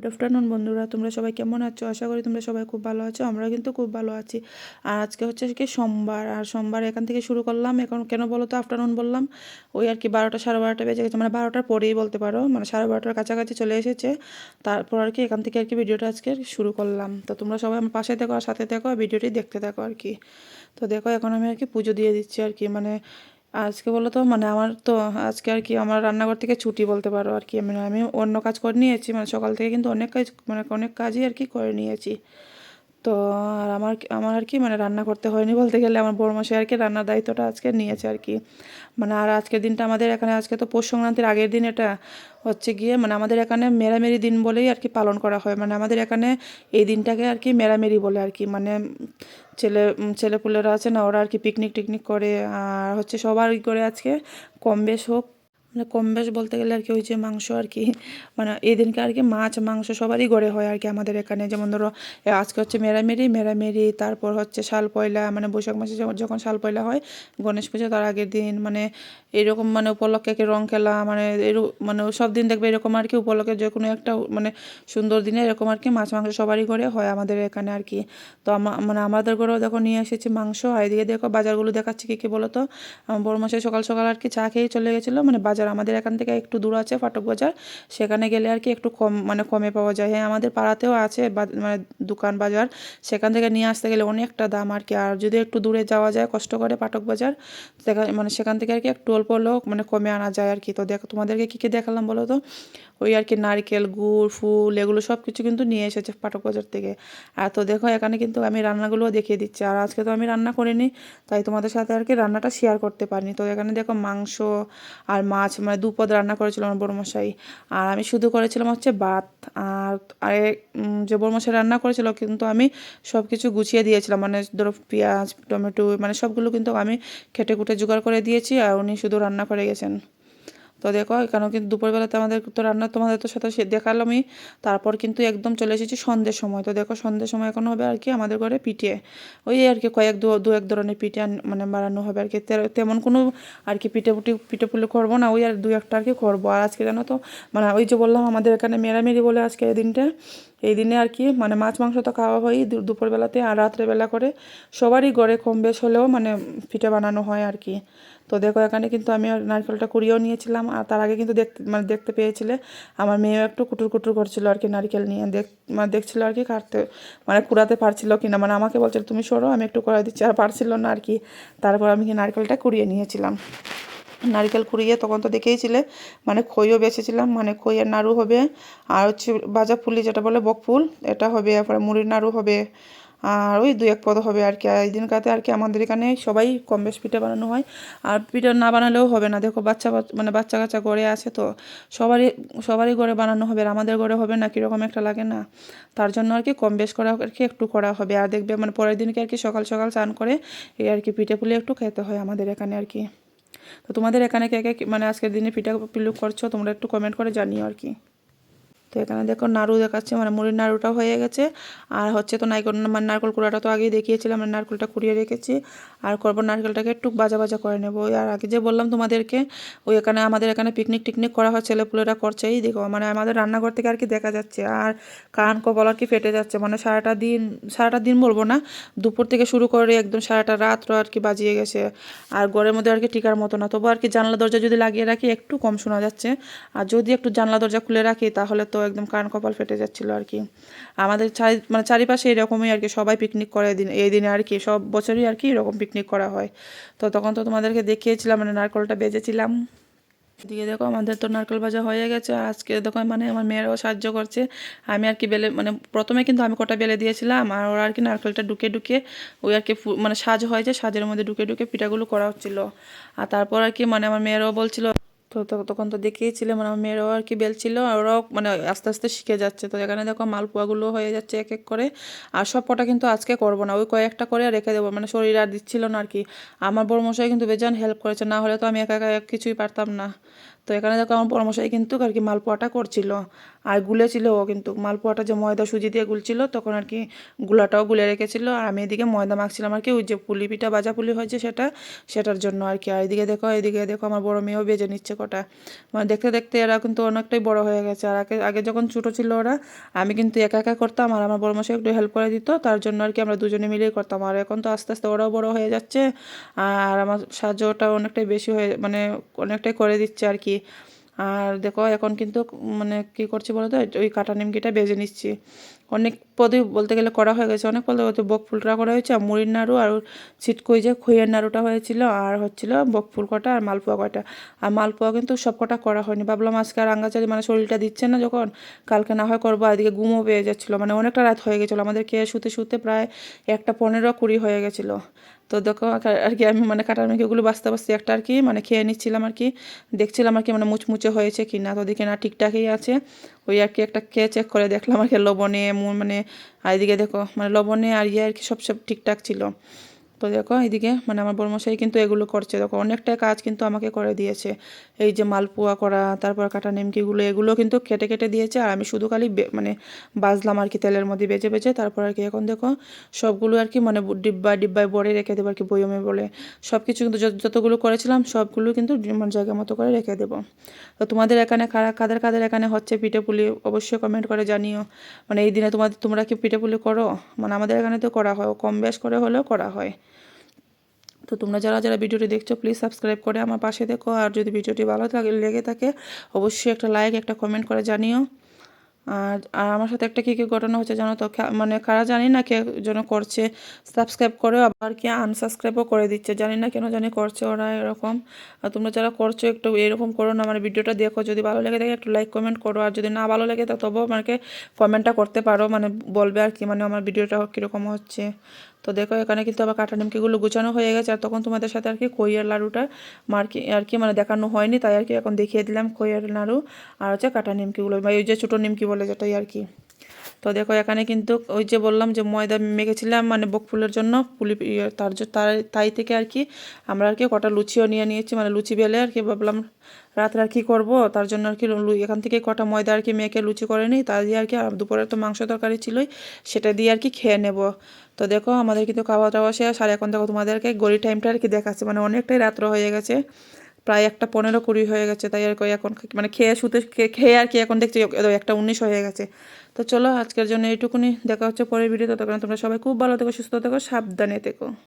Good afternoon বন্ধুরা, তোমরা সবাই কেমন আছো? আশা করি তোমরা সবাই খুব ভালো আছো। আমরা কিন্তু খুব ভালো আছি। আর আজকে হচ্ছে কি সোমবার, আর সোমবার এখান থেকে শুরু করলাম। এখন কেন বলো তো আফটারনুন বললাম? ওই আর কি 12টা 12:30 বেজে গেছে, মানে 12টার পরেই বলতে পারো, মানে 12:30টার কাছাকাছি চলে এসেছে। তারপর আর কি এখান থেকে আর কি ভিডিওটা আজকে শুরু করলাম। তো তোমরা সবাই আমার পাশে থেকো আর সাথে থেকো, ভিডিওটি দেখতে থাকো আর কি। তো দেখো এখন আমি আর কি পুজো দিয়ে দিচ্ছি আর কি, মানে আজকে বলো তো, মানে আমার তো আজকে আর কি আমার রান্নাঘর থেকে ছুটি বলতে পারো আর কি। মানে আমি অন্য কাজ করে নিয়েছি, মানে সকাল থেকে কিন্তু অনেক কাজ, মানে অনেক কাজই আর কি করে নিয়েছি। তো আর আমার আমার আর কি মানে রান্না করতে হয়নি বলতে গেলে, আমার বড়মশাই আর কি রান্নার দায়িত্বটা আজকে নিয়েছে আর কি। মানে আর আজকের দিনটা আমাদের এখানে, আজকে তো পৌষ সংক্রান্তির আগের দিন, এটা হচ্ছে গিয়ে মানে আমাদের এখানে মেরামেরি দিন বলেই আর কি পালন করা হয়। মানে আমাদের এখানে এই দিনটাকে আর কি মেরামেরি বলে আর কি। মানে ছেলেপুলেরা আছে না, ওরা আর কি পিকনিক টিকনিক করে, আর হচ্ছে সবার করে আজকে কম বেশ হোক, মানে কম বেশ বলতে গেলে আর কি ওই যে মাংস আর কি, মানে এই দিনকে আর কি মাছ মাংস সবারই ঘরে হয় আর কি আমাদের এখানে। যেমন ধরো আজকে হচ্ছে মেরামেরি, তারপর হচ্ছে শাল পয়লা, মানে বৈশাখ মাসে যখন শাল পয়লা হয়, গণেশ পুজো তার আগের দিন, মানে এরকম মানে উপলক্ষে কি রং খেলা, মানে মানে সব দিন দেখবে এরকম আর কি উপলক্ষে যে কোনো একটা মানে সুন্দর দিনে এরকম আর কি মাছ মাংস সবারই ঘরে হয় আমাদের এখানে আর কি। তো মানে আমাদের ঘরেও দেখো নিয়ে এসেছি মাংস। আর এদিকে দেখো বাজারগুলো দেখাচ্ছি কী কী বলো তো। আমার বড় মশাই সকাল সকাল আর কি চা খেয়ে চলে গেছিলো, মানে বাজার আমাদের এখান থেকে একটু দূর আছে ফাটক বাজার, সেখানে গেলে আর কি একটু কম মানে কমে পাওয়া যায়। হ্যাঁ, আমাদের পাড়াতেও আছে মানে দোকান বাজার, সেখান থেকে নিয়ে আসতে গেলে অনেকটা দাম আর কি। আর যদি একটু দূরে যাওয়া যায় কষ্ট করে পাটক বাজার, মানে সেখান থেকে আর কি একটু অল্প হলেও মানে কমে আনা যায় আর কি। তো দেখো তোমাদেরকে কী কী দেখালাম বলো তো। ওই আর কি নারকেল গুড় ফুল এগুলো সব কিছু কিন্তু নিয়ে এসেছে পাটক বাজার থেকে। আর তো দেখো এখানে কিন্তু আমি রান্নাগুলোও দেখিয়ে দিচ্ছি। আর আজকে তো আমি রান্না করিনি, তাই তোমাদের সাথে আর কি রান্নাটা শেয়ার করতে পারিনি। তো এখানে দেখো মাংস আর মাছ, মানে দুপদ রান্না করেছিল আমার বড়মশাই। আর আমি শুধু করেছিলাম হচ্ছে ভাত। আর যে বড়মশাই রান্না করেছিল কিন্তু আমি সব কিছু গুছিয়ে দিয়েছিলাম, মানে ধরো পেঁয়াজ টমেটো মানে সবগুলো কিন্তু আমি কেটে কুটে জোগাড় করে দিয়েছি, আর উনি শুধু রান্না করে গেছেন। তো দেখো এখানেও কিন্তু দুপুরবেলাতে আমাদের তো রান্না তোমাদের তো সাথে দেখালামই। তারপর কিন্তু একদম চলে এসেছি সন্ধ্যের সময়। তো দেখো সন্ধ্যের সময় এখন হবে আর কি আমাদের ঘরে পিঠে, ওই আর কি দু এক ধরনের পিঠে মানে বানানো হবে আর কি। তেমন কোনো আর কি পিঠে পুলি করবো না, ওই আর দু একটা আর কি করবো। আর আজকে জানো তো, মানে ওই যে বললাম আমাদের এখানে মেরামেরি বলে আজকে এই দিনটা, এই দিনে আর কি মানে মাছ মাংস তো খাওয়া হয় দুপুরবেলাতে, আর রাত্রেবেলা করে সবারই ঘরে কম বেশ হলেও মানে পিঠে বানানো হয় আর কি। তো দেখো এখানে কিন্তু আমি নারকেলটা কুড়িয়েও নিয়েছিলাম। আর তার আগে কিন্তু দেখতে পেয়েছিলে আমার মেয়েও একটু কুটুর কুটুর করছিল আর কি নারকেল নিয়ে, মানে দেখছিল আর কি কাটতে, মানে কুড়াতে পারছিল কি না, মানে আমাকে বলছিল তুমি সরো আমি একটু করে দিচ্ছি, আর পারছিল না আর কি। তারপর আমি কি নারকেলটা কুড়িয়ে নিয়েছিলাম। নারকেল কুড়িয়ে তখন তো দেখেইছিলে, মানে খইও বেছেছিলাম, মানে খইয়ের নাড়ু হবে, আর হচ্ছে ভাজা পুলি যেটা বলে বকফুল এটা হবে, তারপরে মুড়ির নাড়ু হবে, আর ওই দু এক পদ হবে আর কি। আর এই দিনকাতে আর কি আমাদের এখানে সবাই কম বেশ পিঠা বানানো হয়। আর পিঠা না বানালেও হবে না, দেখো মানে বাচ্চা কাচ্চা ঘরে আছে তো সবারই ঘরে বানানো হবে, আর আমাদের ঘরে হবে না, কীরকম একটা লাগে না। তার জন্য আর কি কম বেশ করা আর কি একটু করা হবে। আর দেখবে মানে পরের দিনকে আর কি সকাল সকাল চান করে এই আর কি পিঠে পুলি একটু খেতে হয় আমাদের এখানে আর কি। তো তোমাদের এখানে কে কে মানে আজকের দিনে পিঠা পিলু করছো তোমরা একটু কমেন্ট করে জানিও আর কি। তো এখানে দেখো নাড়ু দেখাচ্ছে, মানে মুড়ির নাড়ুটা হয়ে গেছে। আর হচ্ছে তো মানে নারকেল কুড়াটা তো আগেই দেখিয়েছিলাম, মানে নারকেলটা কুড়িয়ে রেখেছি। আর করবো নারকেলটাকে একটু ভাজা ভাজা করে নেবো। আর আগে যে বললাম তোমাদেরকে, ওই এখানে আমাদের এখানে পিকনিক টিকনিক করা হয়, ছেলেপুলেরা করছে, এই দেখো মানে আমাদের রান্নাঘর থেকে আর কি দেখা যাচ্ছে। আর কান কপাল আর কি ফেটে যাচ্ছে, মানে সারাটা দিন বলবো না, দুপুর থেকে শুরু করে একদম সারাটা রাত্র আর কি বাজিয়ে গেছে। আর ঘরের মধ্যে আর কি টিকার মতো না, তবু আর কি জানলা দরজা যদি লাগিয়ে রাখি একটু কম শোনা যাচ্ছে। আর যদি একটু জানলা দরজা খুলে রাখি তাহলে তো একদম কান কপাল ফেটে যাচ্ছিলো আর কি। আমাদের মানে চারিপাশে এরকমই আর কি, সবাই পিকনিক করে এই দিনে আর কি, সব বছরই আর কি এরকম পিকনিক করা হয়। তো তখন তো তোমাদেরকে দেখিয়েছিলাম, মানে নারকেলটা বেজেছিলাম। দিয়ে দেখো আমাদের তো নারকেল ভাজা হয়ে গেছে। আর আজকে দেখো মানে আমার মেয়েরাও সাহায্য করছে। আমি আর কি মানে প্রথমে কিন্তু আমি কটা বেলে দিয়েছিলাম, আর ওরা আর কি নারকেলটা ঢুকে ওই আর কি মানে সাজ হয় যে সাজের মধ্যে ঢুকে পিঠাগুলো করা হচ্ছিল। আর তারপর আর কি মানে আমার মেয়েরাও বলছিল, তখন তো দেখিয়েছিলে, মানে আমার মেয়েরাও আর কি বেলছিল, আর ওরাও মানে আস্তে আস্তে শিখে যাচ্ছে। তো এখানে দেখো মালপোয়াগুলো হয়ে যাচ্ছে এক এক করে। আর সব কটা কিন্তু আজকে করবো না, ওই কয়েকটা করে রেখে দেবো, মানে শরীর আর দিচ্ছিল না আর কি। আমার বড় মশাই কিন্তু বেজান হেল্প করেছে, না হলে তো আমি একা একা কিছুই পারতাম না। তো এখানে দেখো আমার বড়মশাই কিন্তু আর কি মালপোয়াটা করছিল আর গুলেছিল ও, কিন্তু মালপোয়াটা যে ময়দা সুজি দিয়ে গুলছিল তখন আর কি গুলাটাও গুলে রেখেছিল, আর আমি এদিকে ময়দা মাখছিলাম আর কি ওই যে পুলি পিঠা ভাজা পুলি হয়েছে সেটার জন্য আর কি। আর এদিকে দেখো আমার বড় মেয়েও বেজে নিচ্ছে কটা, মানে দেখতে দেখতে এরা কিন্তু অনেকটাই বড় হয়ে গেছে। আর আগে আগে যখন ছোটো ছিল ওরা, আমি কিন্তু একা একা করতাম আর আমার বড়মশাই একটু হেল্প করে দিত, তার জন্য আর কি আমরা দুজনে মিলেই করতাম। আর এখন তো আস্তে আস্তে ওরাও বড় হয়ে যাচ্ছে আর আমার সাহায্যটা অনেকটাই বেশি হয়ে মানে অনেকটাই করে দিচ্ছে আর কি। আর দেখো এখন কিন্তু মানে কী করছি বলো তো, ওই কাটা নিমকিটা বেজে নিচ্ছি। অনেক পদে বলতে গেলে করা হয়ে গেছে, অনেক পদে হয়তো বকফুলটা করা হয়েছে আর মুড়ির নাড়ু আর ছিটকই যে খইয়ের নাড়ুটা হয়েছিল, আর হচ্ছিল বকফুল কটা আর মালপোয়া কটা। আর মালপোয়া কিন্তু সব কটা করা হয়নি, ভাবলাম আজকে আর আঙ্গাচারি মানে শরীরটা দিচ্ছে না যখন, কালকে না হয় করবো। আর এদিকে ঘুমও পেয়ে যাচ্ছিলো, মানে অনেকটা রাত হয়ে গেছিলো আমাদের খেয়ে শুতে শুতে, প্রায় 1:15-20 হয়ে গেছিলো। তো দেখো আর কি আমি মানে কাটার মেঘেগুলো বাঁচতে বাঁচতে একটা আর কি মানে খেয়ে নিচ্ছিলাম আর কি, দেখছিলাম আর কি মানে মুচমুচে হয়েছে কি না, তো দেখি না ঠিকঠাকই আছে। ওই আর কি একটা খেয়ে চেক করে দেখলাম আর কি লবণে মানে, আর এদিকে দেখো মানে লবণে আর আর কি সব ঠিকঠাক ছিল। তো দেখো এদিকে মানে আমার বড়মশাই কিন্তু এগুলো করছে, দেখো অনেকটা কাজ কিন্তু আমাকে করে দিয়েছে। এই যে মালপোয়া করা, তারপর কাটা নিমকিগুলো এগুলো কিন্তু কেটে কেটে দিয়েছে, আর আমি শুধু খালি মানে বাজলাম আর কি তেলের মধ্যে বেজে বেজে। তারপর আর কি এখন দেখো সবগুলো আর কি মানে ডিব্বায় ভরে রেখে দেবো আর কি, বয়মে বলে সব কিছু কিন্তু যতগুলো করেছিলাম সবগুলো কিন্তু মানে জায়গা মতো করে রেখে দেবো। তো তোমাদের এখানে কাদের কাদের এখানে হচ্ছে পিঠে পুলি অবশ্যই কমেন্ট করে জানিও। মানে এই দিনে তোমরা কি পিঠে পুলি করো? মানে আমাদের এখানে তো করা হয়, কম বেশ করে হলেও করা হয়। তো তোমরা যারা যারা ভিডিওটি দেখছো প্লিজ সাবস্ক্রাইব করে আমার পাশে দেখো, আর যদি ভিডিওটি ভালো লেগে থাকে অবশ্যই একটা লাইক একটা কমেন্ট করে জানিও। আর আর আমার সাথে একটা কী ঘটনা হচ্ছে জানো তো, মানে কারা জানি না কে যেন করছে, সাবস্ক্রাইব করে আবার কি আনসাবস্ক্রাইবও করে দিচ্ছে, জানি না কেন জানি করছে ওরা এরকম। আর তোমরা যারা করছো একটু এরকম করো না, মানে ভিডিওটা দেখো, যদি ভালো লেগে থাকে একটু লাইক কমেন্ট করো, আর যদি না ভালো লেগে থাকে তবুও আমাকে কমেন্টটা করতে পারো, মানে বলবে আর কি মানে আমার ভিডিওটা কীরকম হচ্ছে। তো দেখো এখানে কিন্তু আবার কাটা নিমকিগুলো গুছানো হয়ে গেছে, আর তখন তোমাদের সাথে আর কি খইয়ের লাড়ুটা আর কি মানে দেখানো হয়নি, তাই আর কি এখন দেখিয়ে দিলাম খইয়ের নাড়ু আর হচ্ছে কাটা নিমকিগুলো, বা ওই যে ছোটো নিমকি বলে যেটাই আর কি। তো দেখো এখানে কিন্তু ওই যে বললাম যে ময়দা মেখেছিলাম মানে বকফুলের জন্য তাই থেকে আর কি আমরা আর কি কটা লুচিও নিয়ে নিয়েছি, মানে লুচি বেলে আর কি ভাবলাম রাত্রে আর কি করবো, তার জন্য আর কি এখান থেকে কটা ময়দা আর কি মেখে লুচি করে নিই, তা দিয়ে আর কি দুপুরে তো মাংস তরকারি ছিলই, সেটা দিয়ে আর কি খেয়ে নেব। তো দেখো আমাদের কিন্তু খাওয়া দাওয়া শেষ, আর এখন দেখো তোমাদেরকে গড়ি টাইমটা আর কি দেখাচ্ছে, মানে অনেকটাই রাত্র হয়ে গেছে, প্রায় 1:15-20 হয়ে গেছে, তাই আর কি এখন মানে খেয়ে আর কি এখন দেখছি 1:19 হয়ে গেছে। তো চলো আজকের জন্য এইটুকুনি, দেখা হচ্ছে পরের ভিডিওতে, ততক্ষণ তোমরা সবাই খুব ভালো থেকো, সুস্থ থেকো, সাবধানে থেকো।